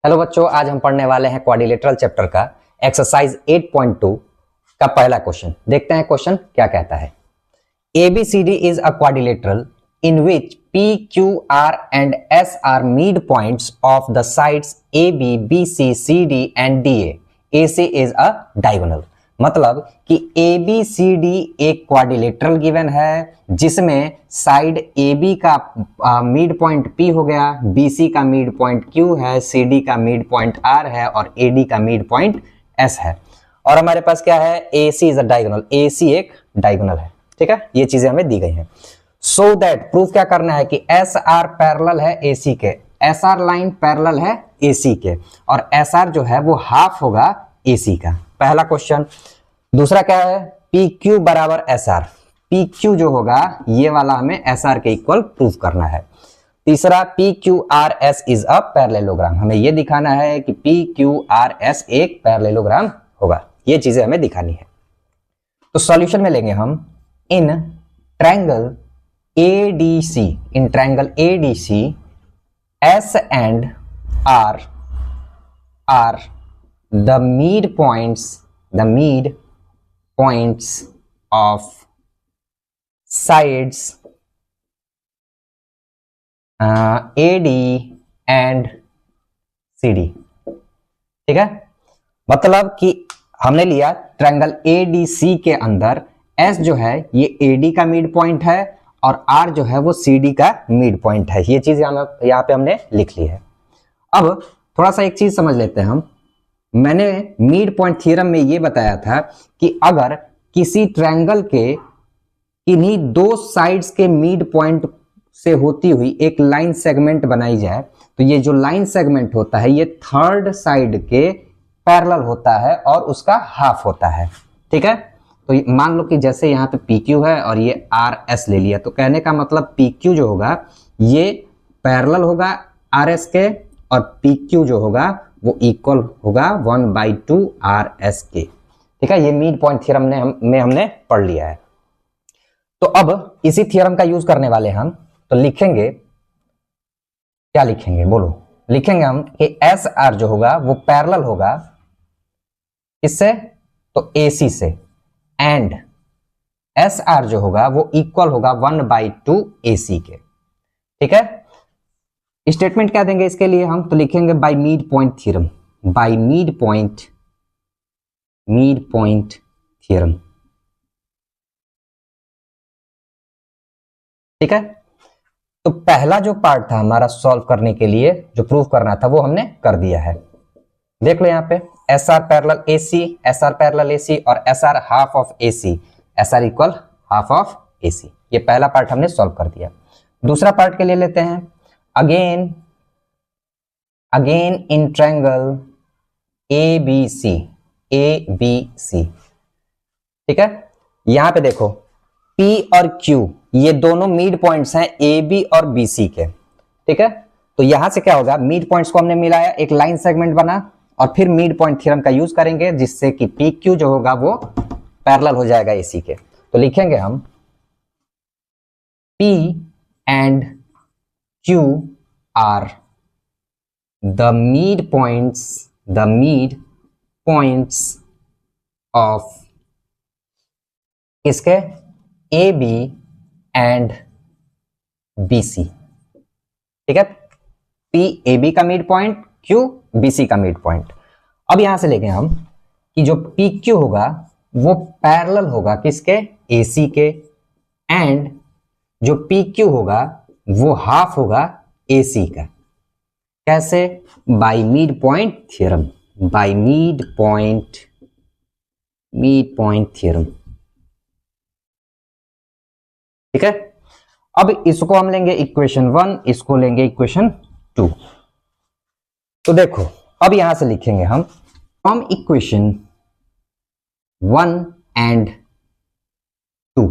Hello बच्चों, आज हम पढ़ने वाले हैं क्वाड्रिलेटरल चैप्टर का एक्सरसाइज 8.2 का पहला क्वेश्चन। देखते हैं क्वेश्चन क्या कहता है। ABCD is a quadrilateral in which PQR and SR mid points of the sides AB, BC, CD and DA। AC is a diagonal. मतलब कि ABCD एक क्वाड्रिलेटरल गिवन है जिसमें साइड AB का मिड पॉइंट P हो गया, BC का mid point Q है, CD का मिड पॉइंट R है और AD का मिड पॉइंट S है। और हमारे पास क्या है, AC is a diagonal. AC एक डायगोनल है, ठीक है। ये चीजें हमें दी गई हैं। सो दैट प्रूफ क्या करना है कि SR पैरेलल है AC के, SR लाइन पैरेलल है AC के और SR जो है वो हाफ होगा AC का। पहला क्वेश्चन। दूसरा क्या है, PQ बराबर SR। PQ जो होगा ये वाला हमें SR के इक्वल प्रूफ करना है। तीसरा, PQRS इज अ पैरेललोग्राम। हमें ये दिखाना है कि PQRS एक पैरेललोग्राम होगा। ये चीजें हमें दिखानी है। तो सॉल्यूशन में लेंगे हम in triangle ADC, S and R are the mid points of sides AD and CD। ठीक है, मतलब कि हमने लिया ट्रायंगल ADC के अंदर S जो है ये AD का मिड पॉइंट है और R जो है वो CD का मिड पॉइंट है। ये चीज यहाँ पे हमने लिख ली है। अब थोड़ा सा एक चीज समझ लेते हैं हम। मैंने मिड पॉइंट थ्योरम में ये बताया था कि अगर किसी ट्रायंगल के किन्हीं दो साइड्स के मिड पॉइंट से होती हुई एक लाइन सेगमेंट बनाई जाए तो ये जो लाइन सेगमेंट होता है ये थर्ड साइड के पैरेलल होता है और उसका हाफ होता है। ठीक है, तो मान लो कि जैसे यहाँ पे PQ है और ये RS ले लिया, तो कहने का मतलब PQ जो होगा ये पैरेलल होगा RS के और PQ जो होगा वो इक्वल होगा 1/2 RS के। ठीक है, ये मिड पॉइंट थ्योरम में हमने पढ़ लिया है। तो अब इसी थ्योरम का यूज करने वाले हम, तो लिखेंगे, क्या लिखेंगे बोलो? लिखेंगे हम कि SR जो होगा वो पैरेलल होगा इससे, तो AC से, एंड SR जो होगा वो इक्वल होगा 1/2 AC के। ठीक है, स्टेटमेंट क्या देंगे इसके लिए हम? तो लिखेंगे by mid point theorem, by mid point theorem. ठीक है, तो पहला जो पार्ट था हमारा सॉल्व करने के लिए, जो प्रूफ करना था वो हमने कर दिया है। देख लो यहाँ पे SR parallel AC, SR parallel AC और SR half of AC, SR equal half of AC। ये पहला पार्ट हमने सॉल्व कर दिया। दूसरा पार्ट के लिए लेते हैं। Again in triangle ABC। ठीक है, यहां पे देखो P और Q ये दोनों मिड पॉइंट्स हैं AB और BC के। ठीक है, तो यहां से क्या होगा, मिड पॉइंट्स को हमने मिलाया, एक लाइन सेगमेंट बना और फिर मिड पॉइंट थ्योरम का यूज करेंगे जिससे कि PQ जो होगा वो पैरेलल हो जाएगा AC के। तो लिखेंगे हम P and Q are the mid points of इसके AB and BC। ठीक है, P AB का मिड पॉइंट, Q BC का मिड पॉइंट। अब यहां से लेंगे हम कि जो PQ होगा वो पैरेलल होगा किसके? AC के, एंड जो PQ होगा वो हाफ होगा AC का। कैसे? By mid point theorem, by mid point theorem. ठीक है, अब इसको हम लेंगे इक्वेशन 1, इसको लेंगे इक्वेशन 2। तो देखो अब यहां से लिखेंगे हम फ्रॉम इक्वेशन 1 एंड 2।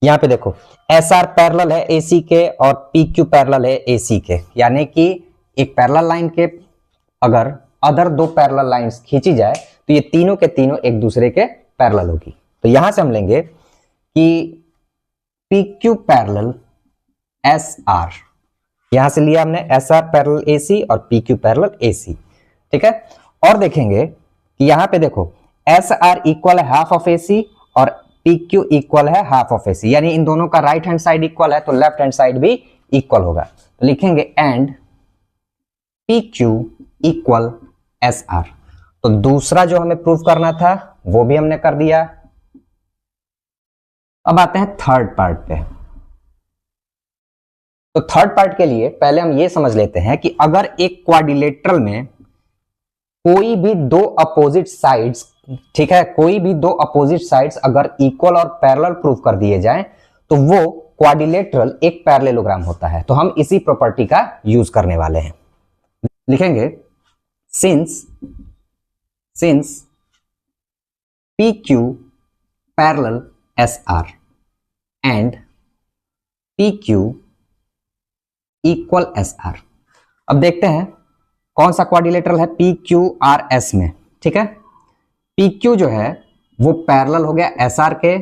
यहां पे देखो SR पैरेलल है AC के और PQ पैरेलल है AC के, यानी कि एक पैरेलल लाइन के अगर अदर दो पैरेलल लाइंस खींची जाए तो ये तीनों के तीनों एक दूसरे के पैरेलल होगी। तो यहां से हम लेंगे कि PQ पैरेलल SR, यहां से लिया हमने एस आर पैरेलल ए सी और पी क्यू पैरेलल ए सी, ठीक है। और देखेंगे कि यहां पे देखो एस आर इक्वल है हाफ ऑफ ए सी और पी क्यू इक्वल है हाफ ऑफ ए सी, यानी इन दोनों का राइट हैंड साइड इक्वल है तो लेफ्ट हैंड साइड भी इक्वल होगा। तो लिखेंगे and P Q equal S R. तो दूसरा जो हमें प्रूव करना था वो भी हमने कर दिया। अब आते हैं थर्ड पार्ट पे। तो थर्ड पार्ट के लिए पहले हम ये समझ लेते हैं कि अगर एक क्वाड्रिलेटरल में कोई भी दो अपोजिट साइड्स, ठीक है, कोई भी दो अपोजिट साइड्स अगर इक्वल और पैरेलल प्रूव कर दिए जाएं तो वो क्वाड्रिलेटरल एक पैरेललोग्राम होता है। तो हम इसी प्रॉपर्टी का यूज करने वाले हैं। लिखेंगे since P Q parallel S R and P Q equal S R. अब देखते हैं कौन सा क्वाड्रिलेटरल है पी क्यू आर एस में, ठीक है। पी क्यू जो है वो पैरेलल हो गया एस आर के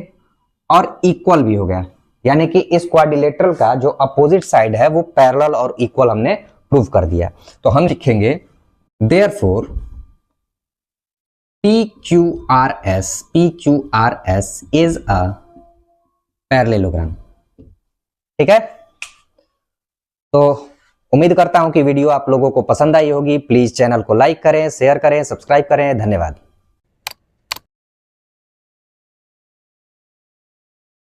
और इक्वल भी हो गया, यानी कि इस क्वाड्रिलेटरल का जो अपोजिट साइड है वो पैरेलल और इक्वल हमने प्रूव कर दिया। तो हम लिखेंगे therefore P Q R S is a parallelogram, ठीक है। तो उम्मीद करता हूं कि वीडियो आप लोगों को पसंद आई होगी। प्लीज चैनल को लाइक करें, शेयर करें, सब्सक्राइब करें। धन्यवाद।